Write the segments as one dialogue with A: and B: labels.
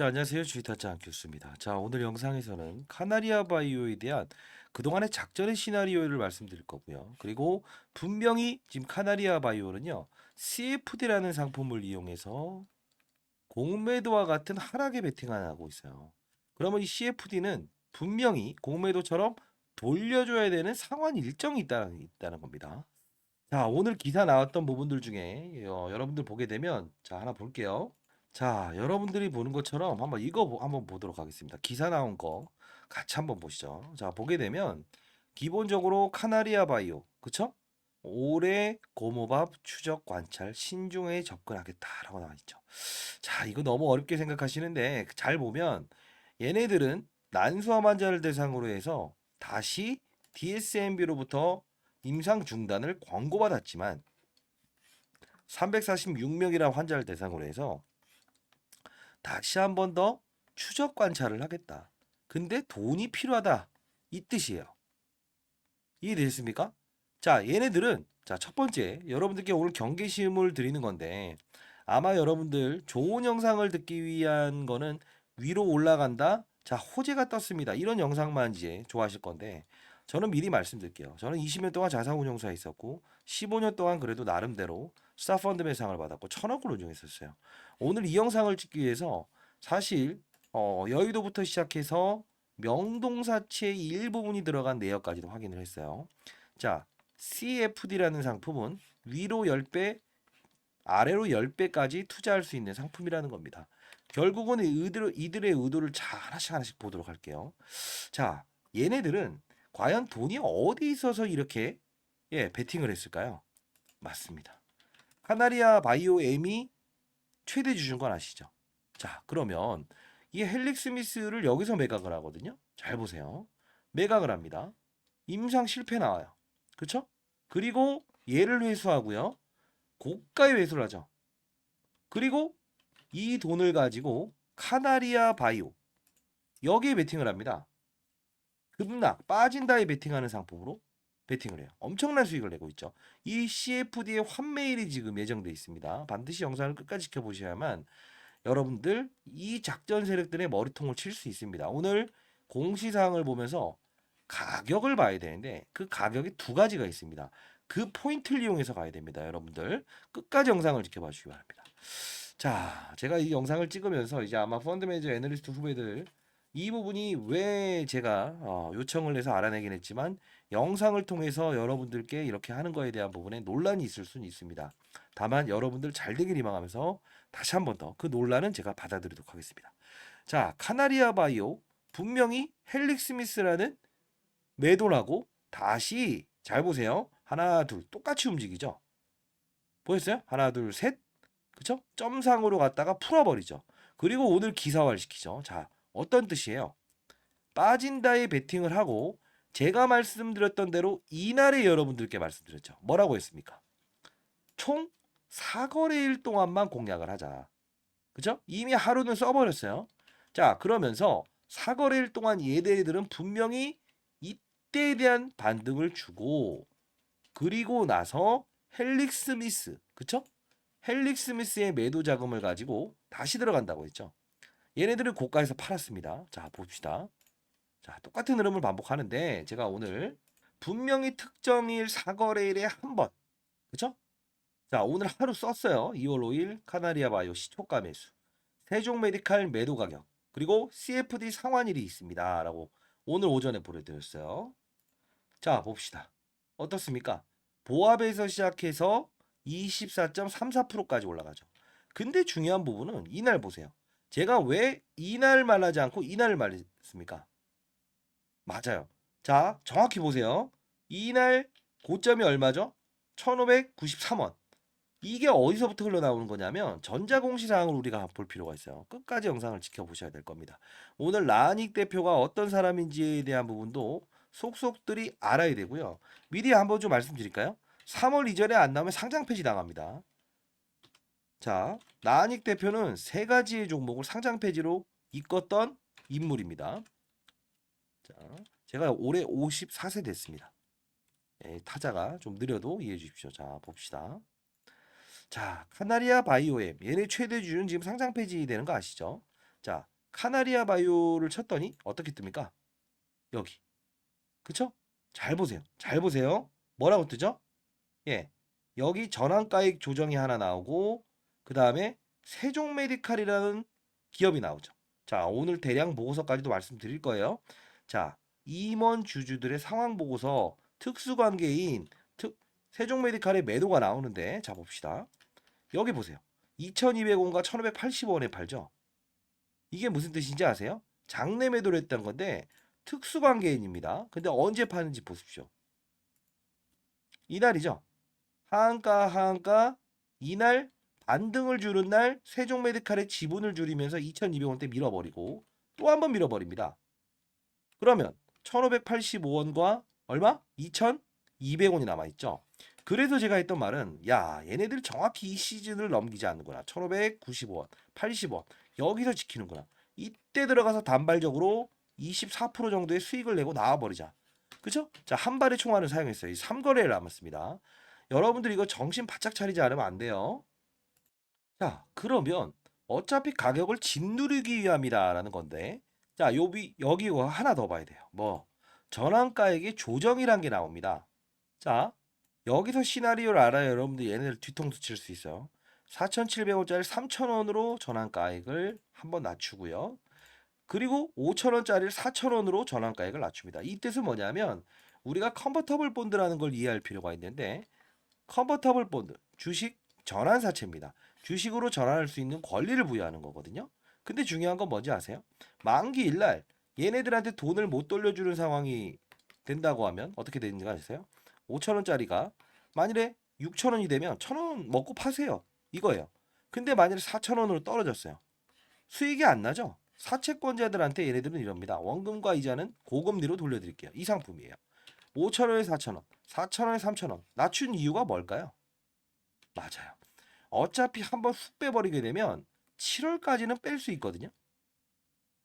A: 자, 안녕하세요. 주식타짜 교수입니다. 자, 오늘 영상에서는 카나리아 바이오에 대한 그동안의 작전의 시나리오를 말씀드릴 거고요. 그리고 분명히 지금 카나리아 바이오는요, CFD라는 상품을 이용해서 공매도와 같은 하락에 베팅하고 있어요. 그러면 이 CFD는 분명히 공매도처럼 돌려줘야 되는 상환 일정이 있다는 겁니다. 자, 오늘 기사 나왔던 부분들 중에 여러분들 보게 되면 자, 하나 볼게요. 자, 여러분들이 보는 것처럼 한번 이거 한번 보도록 하겠습니다. 기사 나온 거 같이 한번 보시죠. 자, 보게 되면 기본적으로 카나리아 바이오, 그쵸? 올해 고모밥 추적 관찰 신중하게 접근하겠다라고 나와 있죠. 자, 이거 너무 어렵게 생각하시는데 잘 보면 얘네들은 난소암 환자를 대상으로 해서 다시 DSMB로부터 임상 중단을 권고받았지만 346명이라는 환자를 대상으로 해서 다시 한 번 더 추적 관찰을 하겠다. 근데 돈이 필요하다. 이 뜻이에요. 이해되셨습니까? 자, 얘네들은 자, 첫 번째 여러분들께 오늘 경계심을 드리는 건데 아마 여러분들 좋은 영상을 듣기 위한 거는 위로 올라간다. 자, 호재가 떴습니다. 이런 영상만 이제 좋아하실 건데 저는 미리 말씀드릴게요. 저는 20년 동안 자산운용사에 있었고 15년 동안 그래도 나름대로 스타펀드 상을 받았고 1,000억을 운용했었어요. 오늘 이 영상을 찍기 위해서 사실 여의도부터 시작해서 명동사채의 일부분이 들어간 내역까지도 확인을 했어요. 자, CFD라는 상품은 위로 10배, 아래로 10배까지 투자할 수 있는 상품이라는 겁니다. 결국은 이들의 의도를 잘 하나씩 보도록 할게요. 자, 얘네들은 과연 돈이 어디 있어서 이렇게 베팅을 했을까요? 맞습니다. 카나리아 바이오 M이 최대 주주인 건 아시죠? 자, 그러면 이 헬릭 스미스를 여기서 매각을 하거든요. 잘 보세요. 매각을 합니다. 임상 실패 나와요. 그렇죠? 그리고 얘를 회수하고요. 고가에 회수를 하죠. 그리고 이 돈을 가지고 카나리아 바이오 여기에 베팅을 합니다. 급락 빠진다에 베팅하는 상품으로 베팅을 해요. 엄청난 수익을 내고 있죠. 이 CFD의 환매일이 지금 예정돼 있습니다. 반드시 영상을 끝까지 지켜보셔야만 여러분들 이 작전 세력들의 머리통을 칠 수 있습니다. 오늘 공시사항을 보면서 가격을 봐야 되는데 그 가격이 두 가지가 있습니다. 그 포인트를 이용해서 가야 됩니다. 여러분들 끝까지 영상을 지켜봐 주시기 바랍니다. 자, 제가 이 영상을 찍으면서 이제 아마 펀드 매니저 애널리스트 후배들 이 부분이 왜 제가 요청을 해서 알아내긴 했지만 영상을 통해서 여러분들께 이렇게 하는 거에 대한 부분에 논란이 있을 수는 있습니다. 다만 여러분들 잘 되길 희망하면서 다시 한 번 더 그 논란은 제가 받아들이도록 하겠습니다. 자, 카나리아 바이오 분명히 헬릭 스미스라는 매도라고 다시 잘 보세요. 하나, 둘 똑같이 움직이죠. 보였어요? 하나, 둘, 셋. 그쵸? 점상으로 갔다가 풀어버리죠. 그리고 오늘 기사화를 시키죠. 자, 어떤 뜻이에요? 빠진다에 베팅을 하고 제가 말씀드렸던 대로 이날에 여러분들께 말씀드렸죠. 뭐라고 했습니까? 총 4거래일 동안만 공략을 하자. 그죠? 이미 하루는 써버렸어요. 자, 그러면서 4거래일 동안 얘네들은 분명히 이때에 대한 반등을 주고 그리고 나서 헬릭 스미스, 그쵸? 헬릭 스미스의 매도 자금을 가지고 다시 들어간다고 했죠. 얘네들은 고가에서 팔았습니다. 자, 봅시다. 자, 똑같은 흐름을 반복하는데 제가 오늘 분명히 특정일 4거래일에 한 번, 그쵸? 자, 오늘 하루 썼어요. 2월 5일 카나리아 바이오 시초가 매수, 세종 메디칼 매도 가격, 그리고 CFD 상환일이 있습니다. 라고 오늘 오전에 보내드렸어요. 자, 봅시다. 어떻습니까? 보합에서 시작해서 24.34%까지 올라가죠. 근데 중요한 부분은 이날 보세요. 제가 왜 이날 말하지 않고 이날을 말했습니까? 맞아요. 자, 정확히 보세요. 이날 고점이 얼마죠? 1593원. 이게 어디서부터 흘러나오는 거냐면 전자공시사항을 우리가 볼 필요가 있어요. 끝까지 영상을 지켜보셔야 될 겁니다. 오늘 라닉 대표가 어떤 사람인지에 대한 부분도 속속들이 알아야 되고요. 미리 한번 좀 말씀드릴까요? 3월 이전에 안 나오면 상장 폐지 당합니다. 자, 라닉 대표는 세 가지의 종목을 상장 폐지로 이끌었던 인물입니다. 자, 제가 올해 54세 됐습니다. 타자가 좀 느려도 이해해 주십시오. 자, 봅시다. 자, 카나리아 바이오엠 얘네 최대 주주는 지금 상장 폐지되는 거 아시죠? 자, 카나리아 바이오를 쳤더니 어떻게 뜹니까? 여기. 그쵸? 잘 보세요. 잘 보세요. 뭐라고 뜨죠? 예. 여기 전환가액 조정이 하나 나오고 그 다음에 세종메디칼이라는 기업이 나오죠. 자, 오늘 대량 보고서까지도 말씀드릴 거예요. 자, 임원 주주들의 상황 보고서 특수관계인 세종메디칼의 매도가 나오는데 자 봅시다. 여기 보세요. 2200원과 1580원에 팔죠. 이게 무슨 뜻인지 아세요? 장내 매도를 했던 건데 특수관계인입니다. 근데 언제 파는지 보십시오. 이날이죠. 하한가 이날 반등을 주는 날 세종메디칼의 지분을 줄이면서 2200원대 밀어버리고 또 한 번 밀어버립니다. 그러면 1585원과 얼마? 2200원이 남아있죠. 그래서 제가 했던 말은 야 얘네들 정확히 이 시즌을 넘기지 않는구나. 1595원, 80원 여기서 지키는구나. 이때 들어가서 단발적으로 24% 정도의 수익을 내고 나와버리자. 그죠? 자, 한 발의 총알을 사용했어요. 이 3거래를 남았습니다. 여러분들 이거 정신 바짝 차리지 않으면 안 돼요. 자, 그러면 어차피 가격을 짓누르기 위함이다라는 건데, 자, 여기 이거 하나 더 봐야 돼요. 뭐 전환가액의 조정이란 게 나옵니다. 자, 여기서 시나리오를 알아야 여러분들 얘네들 뒤통수 칠 수 있어요. 4,700원짜리 3,000원으로 전환가액을 한번 낮추고요. 그리고 5,000원짜리를 4,000원으로 전환가액을 낮춥니다. 이 뜻은 뭐냐면 우리가 컨버터블 본드라는 걸 이해할 필요가 있는데 컨버터블 본드, 주식 전환사채입니다. 주식으로 전환할 수 있는 권리를 부여하는 거거든요. 근데 중요한 건 뭔지 아세요? 만기일날 얘네들한테 돈을 못 돌려주는 상황이 된다고 하면 어떻게 되는지 아세요? 5,000원짜리가 만일에 6,000원이 되면 1,000원 먹고 파세요. 이거예요. 근데 만일에 4,000원으로 떨어졌어요. 수익이 안 나죠? 사채권자들한테 얘네들은 이럽니다. 원금과 이자는 고금리로 돌려드릴게요. 이 상품이에요. 5,000원에 4,000원, 4,000원에 3,000원. 낮춘 이유가 뭘까요? 맞아요. 어차피 한번 훅 빼버리게 되면 7월까지는 뺄 수 있거든요.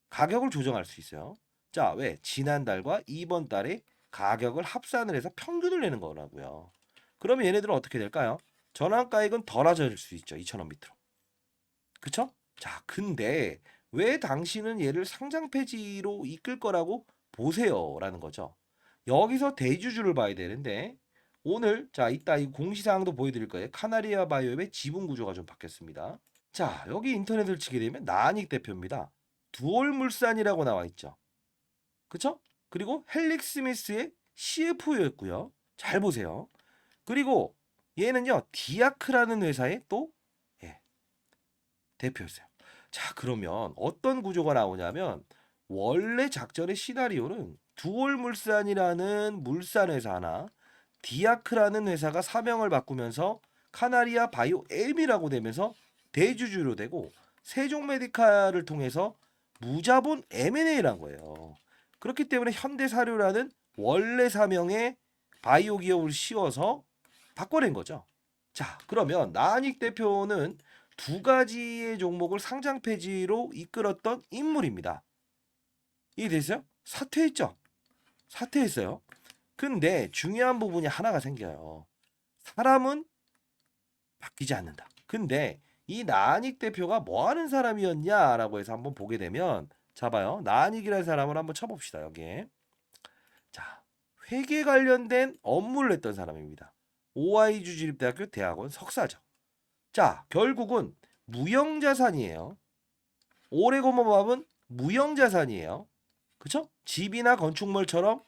A: 가격을 조정할 수 있어요. 자, 왜? 지난달과 이번 달에 가격을 합산을 해서 평균을 내는 거라고요. 그러면 얘네들은 어떻게 될까요? 전환가액은 덜어질 수 있죠. 2,000원 밑으로. 그쵸? 자, 근데 왜 당신은 얘를 상장 폐지로 이끌 거라고 보세요? 라는 거죠. 여기서 대주주를 봐야 되는데 오늘 자 이따 이 공시사항도 보여드릴 거예요. 카나리아 바이오의 지분 구조가 좀 바뀌었습니다. 자, 여기 인터넷을 치게 되면 나은익 대표입니다. 두올물산이라고 나와 있죠. 그쵸? 그리고 헬릭 스미스의 CFO였고요. 잘 보세요. 그리고 얘는요 디아크라는 회사의 또 예, 대표였어요. 자, 그러면 어떤 구조가 나오냐면 원래 작전의 시나리오는 두올물산이라는 물산 회사 하나, 디아크라는 회사가 사명을 바꾸면서 카나리아 바이오 M이라고 되면서 대주주로 되고 세종메디칼을 통해서 무자본 M&A란 거예요. 그렇기 때문에 현대사료라는 원래 사명의 바이오 기업을 씌워서 바꿔낸 거죠. 자, 그러면 나은익 대표는 두 가지의 종목을 상장 폐지로 이끌었던 인물입니다. 이해되세요? 사퇴했죠? 사퇴했어요. 근데 중요한 부분이 하나가 생겨요. 사람은 바뀌지 않는다. 근데 이 나은익 대표가 뭐 하는 사람이었냐라고 해서 한번 보게 되면 자 봐요. 나은익이라는 사람을 한번 쳐봅시다. 여기에. 자, 회계 관련된 업무를 했던 사람입니다. 오하이주 주립대학교 대학원 석사죠. 자, 결국은 무형자산이에요. 오레고모밥은 무형자산이에요. 그쵸? 집이나 건축물처럼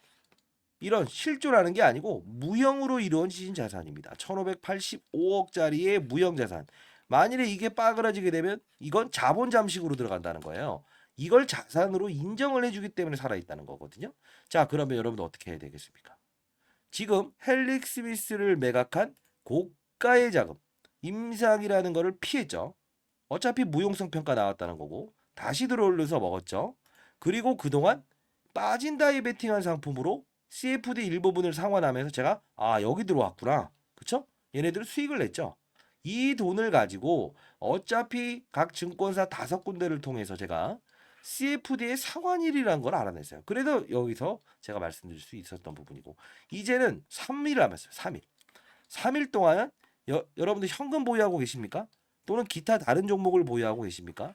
A: 이런 실존하는 게 아니고 무형으로 이루어진 자산입니다. 1585억짜리의 무형자산. 만일에 이게 빠그라지게 되면 이건 자본 잠식으로 들어간다는 거예요. 이걸 자산으로 인정을 해주기 때문에 살아있다는 거거든요. 자, 그러면 여러분 어떻게 해야 되겠습니까? 지금 헬릭 스미스를 매각한 고가의 자금, 임상이라는 거를 피했죠. 어차피 무용성 평가 나왔다는 거고 다시 들어올려서 먹었죠. 그리고 그동안 빠진다에 베팅한 상품으로 CFD 일부분을 상환하면서 제가 여기 들어왔구나. 그쵸? 얘네들은 수익을 냈죠. 이 돈을 가지고 어차피 각 증권사 5군데를 통해서 제가 CFD의 상환일이라는 걸 알아냈어요. 그래서 여기서 제가 말씀드릴 수 있었던 부분이고 이제는 3일 남았어요. 3일. 3일 동안 여러분들 현금 보유하고 계십니까? 또는 기타 다른 종목을 보유하고 계십니까?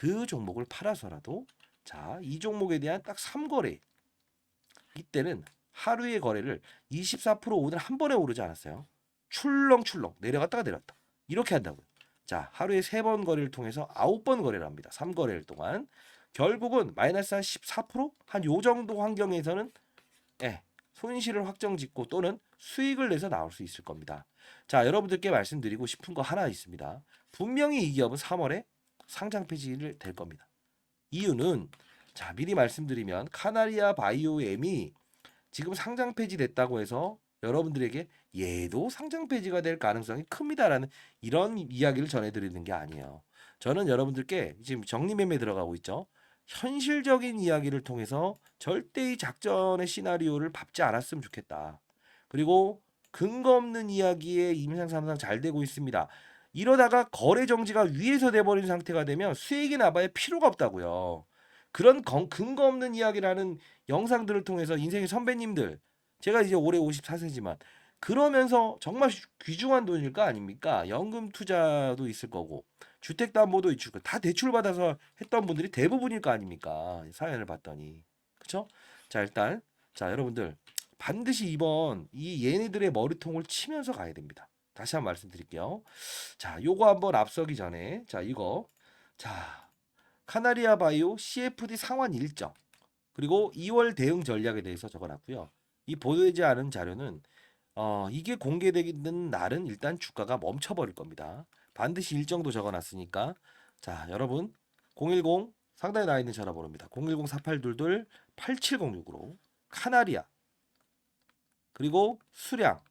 A: 그 종목을 팔아서라도 자, 이 종목에 대한 딱 3거래. 이때는 하루의 거래를 24% 오늘 한 번에 오르지 않았어요. 출렁출렁 내려갔다가 내렸다. 이렇게 한다고요. 자, 하루에 3번 거래를 통해서 9번 거래를 합니다. 3거래일 동안. 결국은 마이너스 한 14%? 한 요 정도 환경에서는 예, 손실을 확정짓고 또는 수익을 내서 나올 수 있을 겁니다. 자, 여러분들께 말씀드리고 싶은 거 하나 있습니다. 분명히 이 기업은 3월에 상장 폐지를 될 겁니다. 이유는 자, 미리 말씀드리면 카나리아 바이오엠이 지금 상장 폐지됐다고 해서 여러분들에게 얘도 상장 폐지가 될 가능성이 큽니다라는 이런 이야기를 전해드리는 게 아니에요. 저는 여러분들께 지금 정리매매 들어가고 있죠. 현실적인 이야기를 통해서 절대 이 작전의 시나리오를 밟지 않았으면 좋겠다. 그리고 근거 없는 이야기에 임상삼상 잘 되고 있습니다. 이러다가 거래 정지가 위에서 돼버린 상태가 되면 수익이 나봐야 필요가 없다고요. 그런 근거 없는 이야기라는 영상들을 통해서 인생의 선배님들, 제가 이제 올해 54세지만 그러면서 정말 귀중한 돈일 거 아닙니까? 연금 투자도 있을 거고 주택담보도 있을 거고 다 대출받아서 했던 분들이 대부분일 거 아닙니까? 사연을 봤더니 그쵸? 자, 일단 자, 여러분들 반드시 이번 이 얘네들의 머리통을 치면서 가야 됩니다. 다시 한번 말씀드릴게요. 자, 요거 한번 앞서기 전에 자, 이거 자, 카나리아 바이오 CFD 상환 일정 그리고 2월 대응 전략에 대해서 적어놨고요. 이 보도되지 않은 자료는 이게 공개되는 날은 일단 주가가 멈춰버릴 겁니다. 반드시 일정도 적어놨으니까 자, 여러분 010 상단에 나와 있는 전화번호입니다. 010-4822-8706으로 카나리아 그리고 수량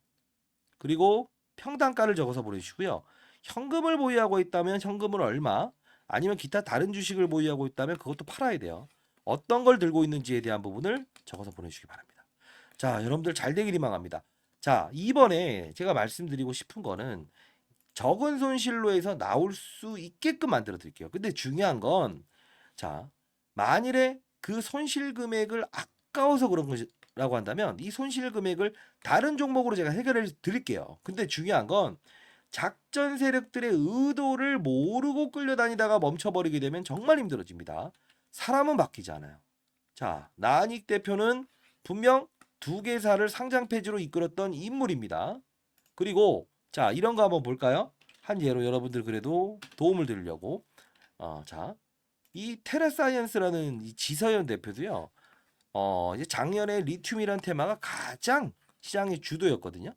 A: 그리고 평단가를 적어서 보내주시고요. 현금을 보유하고 있다면 현금을 얼마 아니면 기타 다른 주식을 보유하고 있다면 그것도 팔아야 돼요. 어떤 걸 들고 있는지에 대한 부분을 적어서 보내주시기 바랍니다. 자, 여러분들 잘 되길 희망합니다. 자, 이번에 제가 말씀드리고 싶은 거는 적은 손실로 해서 나올 수 있게끔 만들어 드릴게요. 근데 중요한 건 자, 만일에 그 손실 금액을 아까워서 그런 것이라고 한다면 이 손실 금액을 다른 종목으로 제가 해결해 드릴게요. 근데 중요한 건 작전 세력들의 의도를 모르고 끌려다니다가 멈춰버리게 되면 정말 힘들어집니다. 사람은 바뀌지 않아요. 자, 나한익 대표는 분명 두 개사를 상장 폐지로 이끌었던 인물입니다. 그리고 자, 이런 거 한번 볼까요? 한 예로 여러분들 그래도 도움을 드리려고 자, 이 테라사이언스라는 이 지서연 대표도요. 이제 작년에 리튬이란 테마가 가장 시장의 주도였거든요.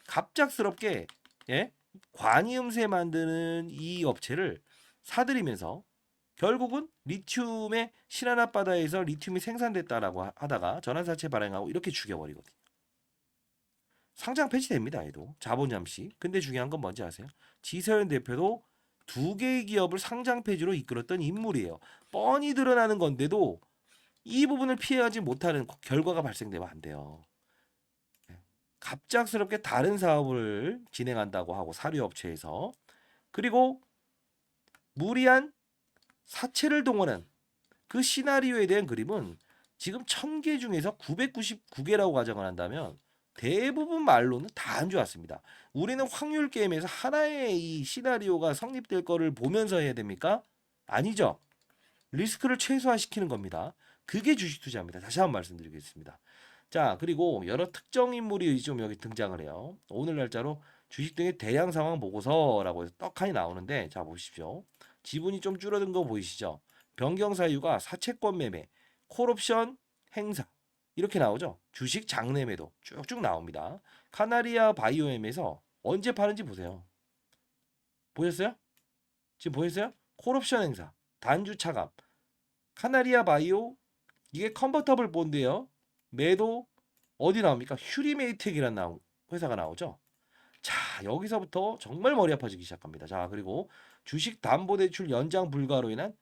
A: 갑작스럽게 예? 관이음새 만드는 이 업체를 사들이면서 결국은 리튬의 신안 앞바다에서 리튬이 생산됐다라고 하다가 전환사채 발행하고 이렇게 죽여버리거든요. 상장 폐지됩니다. 얘도 자본 잠시. 근데 중요한 건 뭔지 아세요? 지서연 대표도 두 개의 기업을 상장 폐지로 이끌었던 인물이에요. 뻔히 드러나는 건데도 이 부분을 피해가지 못하는 결과가 발생되면 안 돼요. 갑작스럽게 다른 사업을 진행한다고 하고 사료업체에서 그리고 무리한 사채를 동원한 그 시나리오에 대한 그림은 지금 1000개 중에서 999개라고 가정을 한다면 대부분 말로는 다 안 좋았습니다. 우리는 확률 게임에서 하나의 이 시나리오가 성립될 거를 보면서 해야 됩니까? 아니죠. 리스크를 최소화시키는 겁니다. 그게 주식 투자입니다. 다시 한번 말씀드리겠습니다. 자, 그리고 여러 특정 인물이 좀 여기 등장을 해요. 오늘 날짜로 주식 등의 대량 상황 보고서라고 해서 떡하니 나오는데 자 보십시오. 지분이 좀 줄어든 거 보이시죠? 변경 사유가 사채권 매매, 콜옵션 행사 이렇게 나오죠. 주식 장내 매도 쭉쭉 나옵니다. 카나리아 바이오엠에서 언제 파는지 보세요. 보셨어요? 지금 보였어요? 콜옵션 행사, 단주 차감, 카나리아 바이오 이게 컨버터블 본드예요. 매도 어디 나옵니까? 휴리메이텍이라는 회사가 나오죠. 자, 여기서부터 정말 머리 아파지기 시작합니다. 자, 그리고 주식 담보대출 연장 불가로 인한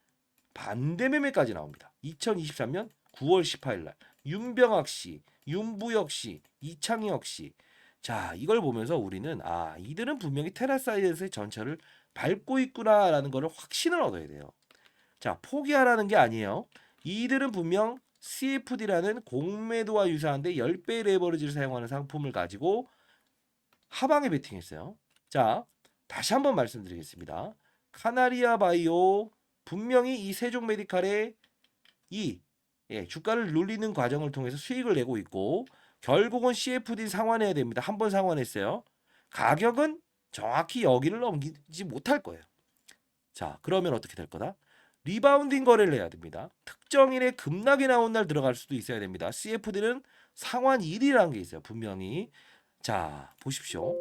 A: 반대 매매까지 나옵니다. 2023년 9월 18일 날 윤병학 씨, 윤부혁 씨, 이창혁 씨. 자, 이걸 보면서 우리는 이들은 분명히 테라사이언스의 전철을 밟고 있구나라는 것을 확신을 얻어야 돼요. 자, 포기하라는 게 아니에요. 이들은 분명 CFD라는 공매도와 유사한데 10배 레버리지를 사용하는 상품을 가지고 하방에 베팅했어요. 자, 다시 한번 말씀드리겠습니다. 카나리아 바이오 분명히 이 세종 메디칼의 이 주가를 눌리는 과정을 통해서 수익을 내고 있고 결국은 CFD 상환해야 됩니다. 한 번 상환했어요. 가격은 정확히 여기를 넘기지 못할 거예요. 자, 그러면 어떻게 될 거다? 리바운딩 거래를 해야 됩니다. 특정일에 급락이 나온 날 들어갈 수도 있어야 됩니다. CFD는 상환일이라는 게 있어요. 분명히. 자, 보십시오.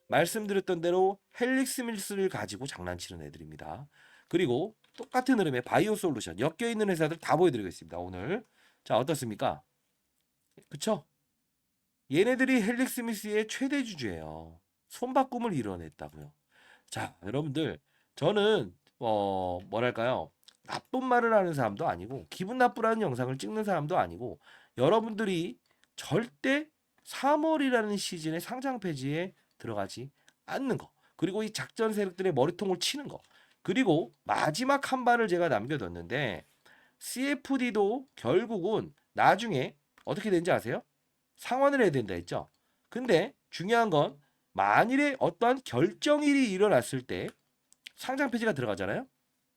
A: 말씀드렸던 대로 헬릭스 밀스를 가지고 장난치는 애들입니다. 그리고 똑같은 흐름의 바이오 솔루션 엮여 있는 회사들 다 보여드리겠습니다. 오늘. 자, 어떻습니까? 그쵸? 얘네들이 헬릭스 밀스의 최대 주주예요. 손바꿈을 이뤄냈다고요. 자, 여러분들, 저는 뭐랄까요? 나쁜 말을 하는 사람도 아니고 기분 나쁘라는 영상을 찍는 사람도 아니고 여러분들이 절대 3월이라는 시즌의 상장 폐지에 들어가지 않는 거. 그리고 이 작전 세력들의 머리통을 치는 거. 그리고 마지막 한 발을 제가 남겨뒀는데 CFD도 결국은 나중에 어떻게 되는지 아세요? 상환을 해야 된다 했죠. 근데 중요한 건 만일에 어떠한 결정일이 일어났을 때 상장 폐지가 들어가잖아요.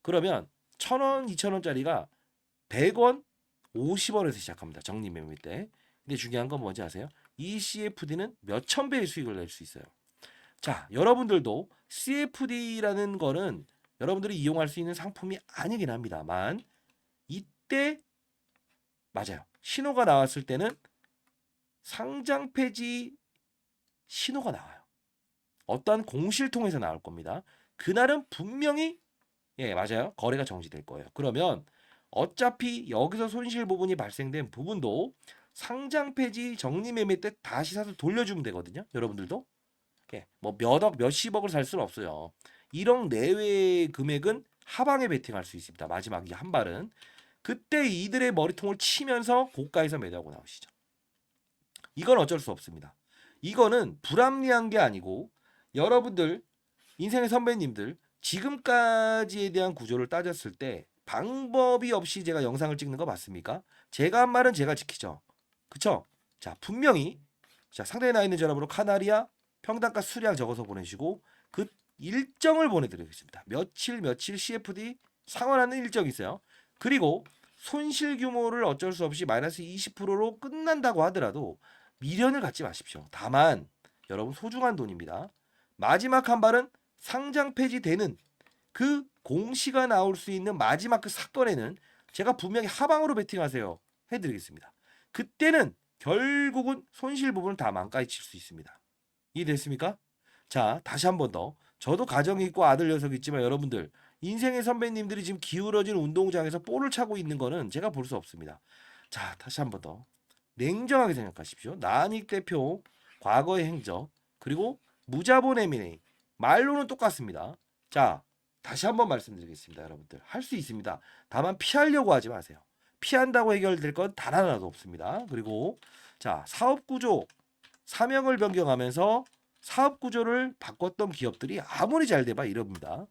A: 그러면 1,000원, 2,000원짜리가 100원, 50원에서 시작합니다. 정리 매매 때. 근데 중요한 건 뭔지 아세요? 이 CFD는 몇천 배의 수익을 낼 수 있어요. 자, 여러분들도 CFD라는 거는 여러분들이 이용할 수 있는 상품이 아니긴 합니다만 이때 맞아요. 신호가 나왔을 때는 상장 폐지 신호가 나와요. 어떠한 공시를 통해서 나올 겁니다. 그날은 분명히 맞아요. 거래가 정지될 거예요. 그러면 어차피 여기서 손실 부분이 발생된 부분도 상장 폐지 정리 매매 때 다시 사서 돌려주면 되거든요. 여러분들도 뭐 몇억 몇십억을 살 수는 없어요. 1억 내외의 금액은 하방에 베팅할 수 있습니다. 마지막 이 한 발은 그때 이들의 머리통을 치면서 고가에서 매도하고 나오시죠. 이건 어쩔 수 없습니다. 이거는 불합리한 게 아니고 여러분들 인생의 선배님들 지금까지에 대한 구조를 따졌을 때 방법이 없이 제가 영상을 찍는 거 맞습니까? 제가 한 말은 제가 지키죠. 그쵸? 자, 분명히 자, 상단에 나 있는 전화번호 카나리아 평단가 수량 적어서 보내시고 그 일정을 보내드리겠습니다. 며칠 CFD 상환하는 일정이 있어요. 그리고 손실 규모를 어쩔 수 없이 마이너스 20%로 끝난다고 하더라도 미련을 갖지 마십시오. 다만 여러분 소중한 돈입니다. 마지막 한 발은 상장 폐지되는 그 공시가 나올 수 있는 마지막 그 사건에는 제가 분명히 하방으로 베팅하세요 해드리겠습니다. 그때는 결국은 손실 부분을 다 망가뜨릴 수 있습니다. 이해됐습니까? 자, 다시 한 번 더. 저도 가정이 있고 아들 녀석이 있지만 여러분들 인생의 선배님들이 지금 기울어진 운동장에서 볼을 차고 있는 거는 제가 볼 수 없습니다. 자, 다시 한 번 더. 냉정하게 생각하십시오. 나은익 대표 과거의 행적 그리고 무자본 M&A 말로는 똑같습니다. 자, 다시 한번 말씀드리겠습니다. 여러분들 할 수 있습니다. 다만 피하려고 하지 마세요. 피한다고 해결될 건 단 하나도 없습니다. 그리고 자, 사업 구조 사명을 변경하면서 사업 구조를 바꿨던 기업들이 아무리 잘 돼봐 이럽니다.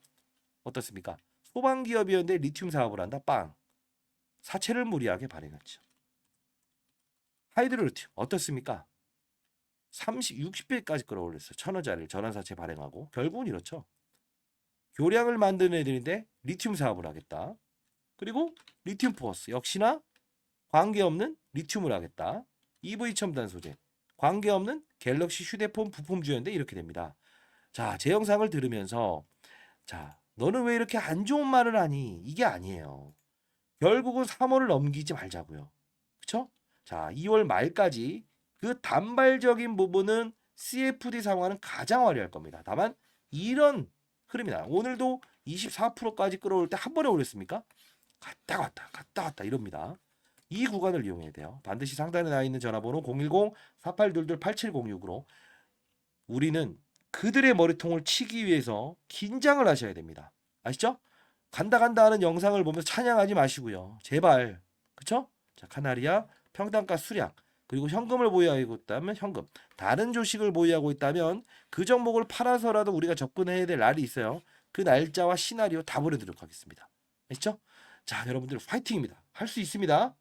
A: 어떻습니까? 소방 기업이었는데 리튬 사업을 한다. 빵. 사채를 무리하게 발행했죠. 하이드로리튬 어떻습니까? 60배까지 끌어올렸어요. 1,000원짜리를 전환사채 발행하고 결국은 이렇죠. 교량을 만드는 애들인데 리튬 사업을 하겠다. 그리고 리튬 포어스 역시나 관계없는 리튬을 하겠다. EV 첨단 소재 관계없는 갤럭시 휴대폰 부품주였는데 이렇게 됩니다. 자, 제 영상을 들으면서 자, 너는 왜 이렇게 안 좋은 말을 하니? 이게 아니에요. 결국은 3월을 넘기지 말자고요. 그쵸? 자, 2월 말까지 그 단발적인 부분은 CFD 상환은 가장 화려할 겁니다. 다만 이런 흐름이 나요. 오늘도 24%까지 끌어올 때 한 번에 올렸습니까? 갔다 왔다 이럽니다. 이 구간을 이용해야 돼요. 반드시 상단에 나 있는 전화번호 010-4822-8706으로 우리는 그들의 머리통을 치기 위해서 긴장을 하셔야 됩니다. 아시죠? 간다 하는 영상을 보면서 찬양하지 마시고요. 제발. 그쵸? 자, 카나리아 평단가 수량 그리고 현금을 보유하고 있다면 현금 다른 주식을 보유하고 있다면 그 종목을 팔아서라도 우리가 접근해야 될 날이 있어요. 그 날짜와 시나리오 다 보내드리도록 하겠습니다. 아시죠? 자, 여러분들 파이팅입니다. 할 수 있습니다.